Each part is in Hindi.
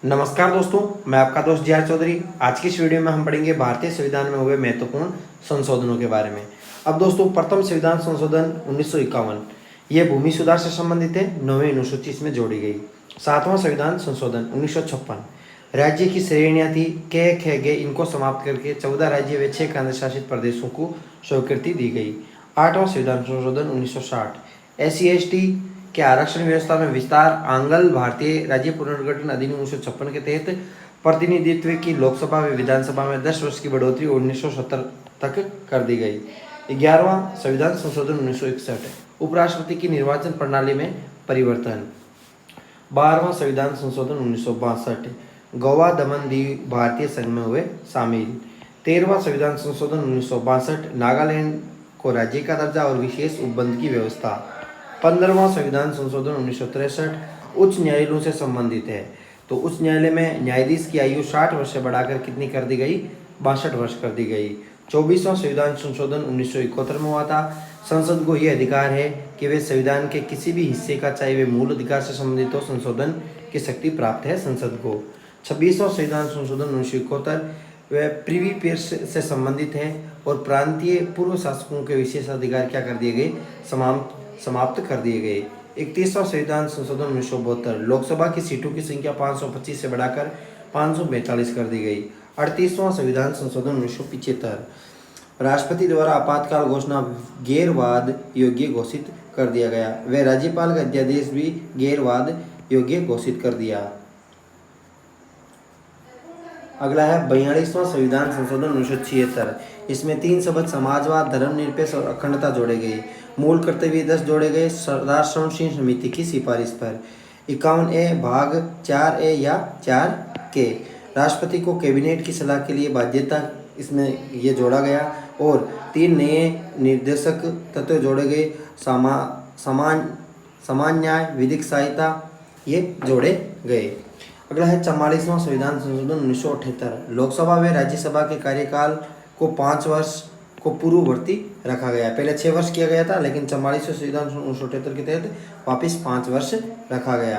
नमस्कार दोस्तों, मैं आपका दोस्त जी.आर. चौधरी। आज की इस वीडियो में हम पढ़ेंगे भारतीय संविधान में हुए महत्वपूर्ण संशोधनों के बारे में। अब दोस्तों, प्रथम संविधान संशोधन 1951 ये भूमि सुधार से संबंधित है, 9वीं अनुसूची इसमें जोड़ी गई। 7वां संविधान संशोधन 1956 राज्य की श्रेणियाँ थी क ख ग, इनको समाप्त करके 14 राज्य व 6 केंद्र शासित प्रदेशों को स्वीकृति दी गई। 8वां संविधान संशोधन 1960 SC/ST के आरक्षण व्यवस्था में विस्तार। आंग्ल भारतीय राज्य पुनर्गठन अधिनियम 1956 के तहत प्रतिनिधित्व की लोकसभा व विधानसभा में 10 वर्ष की बढ़ोतरी 1970 तक कर दी गई। 11वां संविधान संशोधन 1961 उपराष्ट्रपति की निर्वाचन प्रणाली में परिवर्तन। 12वां संविधान संशोधन 1962 गोवा दमन दीव भारतीय संघ में हुए शामिल। 13वां संविधान संशोधन 1962 नागालैंड को राज्य का दर्जा और विशेष उपबंध की व्यवस्था। 15वां संविधान संशोधन 1963 उच्च न्यायालयों से संबंधित है। तो उच्च न्यायालय में न्यायाधीश की आयु 60 वर्ष से बढ़ाकर कितनी कर दी गई? 62 वर्ष कर दी गई। 24वां संविधान संशोधन 1971 में हुआ था। संसद को यह अधिकार है कि वे संविधान के किसी भी हिस्से का, चाहे वे मूल अधिकार से संबंधित हो, संशोधन की शक्ति प्राप्त है संसद को। 26वां संविधान संशोधन 1971 वह प्रिवी पेयर से संबंधित है और प्रांतीय पूर्व शासकों के विशेषाधिकार क्या कर दिए गए? समाप्त कर दिए गए। 31वां संविधान संशोधन 1972 लोकसभा की सीटों की संख्या 525 से बढ़ाकर 542 कर दी गई। 38वां संविधान संशोधन 1975 राष्ट्रपति द्वारा आपातकाल घोषणा गैरवाद योग्य घोषित कर दिया गया। वह राज्यपाल का अध्यादेश भी गैरवाद योग्य घोषित कर दिया। अगला है 42वां संविधान संशोधन 1976। इसमें 3 शब्द समाजवाद, धर्मनिरपेक्ष और अखंडता जोड़े गए। मूल कर्तव्य 10 जोड़े गए राष्ट्रपति समिति की सिफारिश पर। 51A भाग 4A या 4K राष्ट्रपति को कैबिनेट की सलाह के लिए बाध्यता, इसमें ये जोड़ा गया। और 3 नए निर्देशक तत्व जोड़े गए। समान न्याय, विधिक सहायता, ये जोड़े गए। अगला है 44वां संविधान संशोधन 1978 लोकसभा व राज्यसभा के कार्यकाल को 5 वर्ष को पूर्ववर्ती रखा गया। पहले 6 वर्ष किया गया था, लेकिन 44वें संविधान 1978 के तहत वापस 5 वर्ष रखा गया।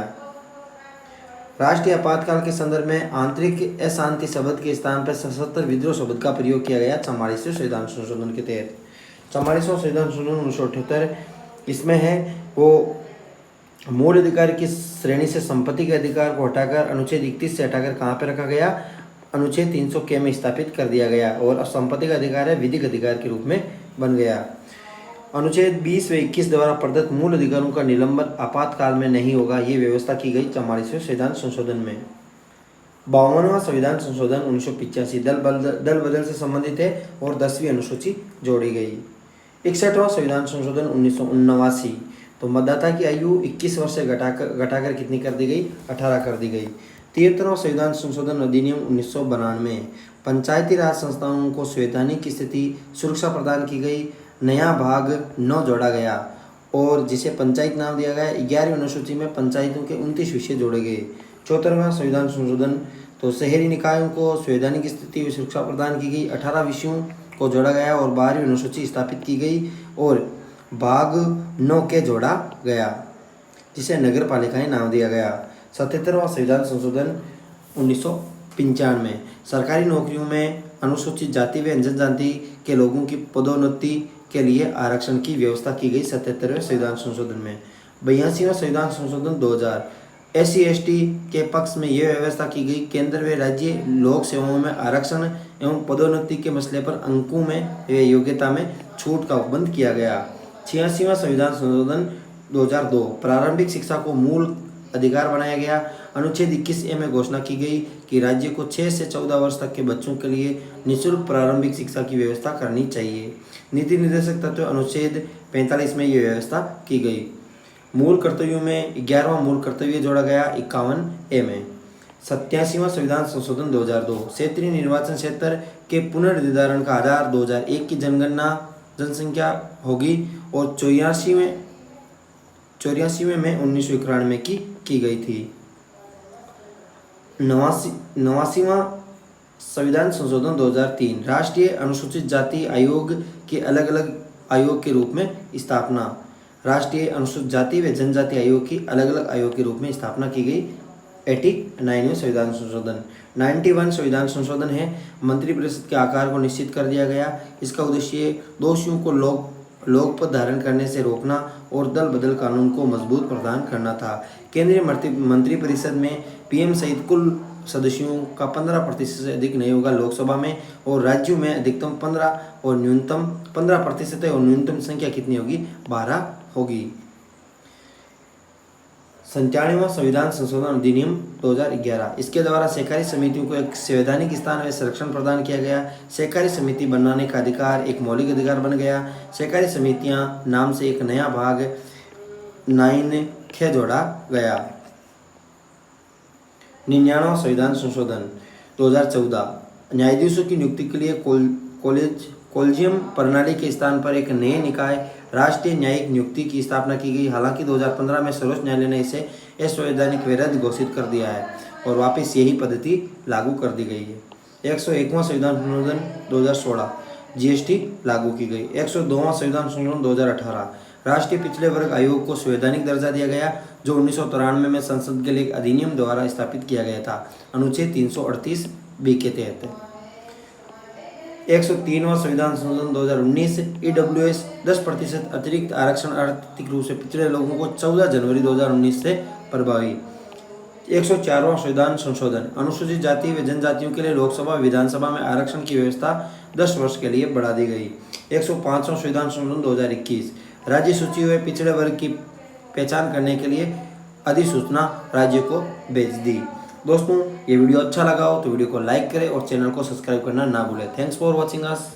राष्ट्रीय आपातकाल के संदर्भ में आंतरिक अशांति शब्द के स्थान पर सशस्त्र विद्रोह शब्द का प्रयोग किया गया 44वें संविधान संशोधन के तहत। 44वां संविधान संशोधन 1978 इसमें है वो मूल अधिकार की श्रेणी से संपत्ति के अधिकार को हटाकर अनुच्छेद 31 से हटाकर कहाँ पे रखा गया? अनुच्छेद 300K में स्थापित कर दिया गया और संपत्ति का अधिकार है विधिक अधिकार के रूप में बन गया। अनुच्छेद 20 व 21 द्वारा प्रदत्त मूल अधिकारों का निलंबन आपातकाल में नहीं होगा, ये व्यवस्था की गई 44वें संविधान संशोधन में। 52वां संविधान संशोधन 1985 दल बदल से संबंधित है और 10वीं अनुसूची जोड़ी गई। 61वां संविधान संशोधन 1979 तो मतदाता की आयु 21 वर्ष से घटाकर कितनी कर दी गई? 18 कर दी गई। 73वां संविधान संशोधन अधिनियम 1992 पंचायती राज संस्थाओं को संवैधानिक स्थिति सुरक्षा प्रदान की गई। नया भाग 9 जोड़ा गया और जिसे पंचायत नाम दिया गया। 11वीं अनुसूची में पंचायतों के 29 विषय जोड़े गए। 74वां संविधान संशोधन तो शहरी निकायों को संवैधानिक स्थिति व सुरक्षा प्रदान की गई। 18 विषयों को जोड़ा गया और 12वीं अनुसूची स्थापित की गई और भाग 9 के जोड़ा गया, जिसे नगर पालिकाएं नाम दिया गया। 77वां संविधान संशोधन 1995 सरकारी नौकरियों में अनुसूचित जाति व जनजाति के लोगों की पदोन्नति के लिए आरक्षण की व्यवस्था की गई 77वें संविधान संशोधन में। 82वां संविधान संशोधन 2000 SC/ST के पक्ष में यह व्यवस्था की गई। केंद्र व राज्य लोक सेवाओं में आरक्षण एवं पदोन्नति के मसले पर अंकों में व योग्यता में छूट का उपबंध किया गया। 86वां संविधान संशोधन 2002 प्रारंभिक शिक्षा को मूल अधिकार बनाया गया। अनुच्छेद 21A में घोषणा की गई कि राज्य को 6 से 14 वर्ष तक के बच्चों के लिए निःशुल्क प्रारंभिक शिक्षा की व्यवस्था करनी चाहिए। नीति निर्देशक तत्व अनुच्छेद 45 में यह व्यवस्था की गई। मूल कर्तव्यों में 11वां मूल कर्तव्य जोड़ा गया 51A में। 87वां संविधान संशोधन 2002 क्षेत्रीय निर्वाचन क्षेत्र के पुनर्निर्धारण का आधार 2001 की जनगणना जनसंख्या होगी और 84वें में 1991 की गई थी। 89वां संविधान संशोधन 2003 राष्ट्रीय अनुसूचित जाति आयोग के अलग अलग आयोग के रूप में स्थापना। राष्ट्रीय अनुसूचित जाति व जनजाति आयोग की अलग अलग आयोग के रूप में स्थापना की गई 89वें संविधान संशोधन। 91 संविधान संशोधन है, मंत्रिपरिषद के आकार को निश्चित कर दिया गया। इसका उद्देश्य दोषियों को लोक पद धारण करने से रोकना और दल बदल कानून को मजबूत प्रदान करना था। केंद्रीय मंत्रिपरिषद में पीएम सहित कुल सदस्यों का 15% से अधिक नहीं होगा लोकसभा में, और राज्यों में अधिकतम 15 और न्यूनतम 15% है, और न्यूनतम संख्या कितनी होगी? 12 होगी। 97वां संविधान संशोधन अधिनियम 2011, इसके द्वारा सहकारी समितियों को एक संवैधानिक स्थान में संरक्षण प्रदान किया गया। सहकारी समिति बनाने का अधिकार एक मौलिक अधिकार बन गया। सहकारी समितियां नाम से एक नया भाग 9 जोड़ा गया। 99वां संविधान संशोधन 2014, न्यायाधीशों की नियुक्ति के लिए कॉलेजियम प्रणाली के स्थान पर एक नए निकाय राष्ट्रीय न्यायिक नियुक्ति की स्थापना की गई। हालांकि 2015 में सर्वोच्च न्यायालय ने इसे असंवैधानिक वैध घोषित कर दिया है और वापस यही पद्धति लागू कर दी गई है। 101वां संविधान संशोधन 2016, जीएसटी लागू की गई। 102वां संविधान संशोधन 2018, राष्ट्रीय पिछड़े वर्ग आयोग को संवैधानिक दर्जा दिया गया, जो 1993 में संसद के लिए अधिनियम द्वारा स्थापित किया गया था, अनुच्छेद 338B के तहत। 103वां संविधान संशोधन 2019, ईडब्ल्यूएस 10% अतिरिक्त आरक्षण आर्थिक रूप से पिछड़े लोगों को 14 जनवरी 2019 से प्रभावी। 104वां संविधान संशोधन, अनुसूचित जाति व जनजातियों के लिए लोकसभा विधानसभा में आरक्षण की व्यवस्था 10 वर्ष के लिए बढ़ा दी गई। 105वां संविधान संशोधन 2021, राज्य सूची हुए पिछड़े वर्ग की पहचान करने के लिए अधिसूचना राज्य को भेज दी। दोस्तों, ये वीडियो अच्छा लगा हो तो वीडियो को लाइक करें और चैनल को सब्सक्राइब करना ना भूलें। Thanks for watching us.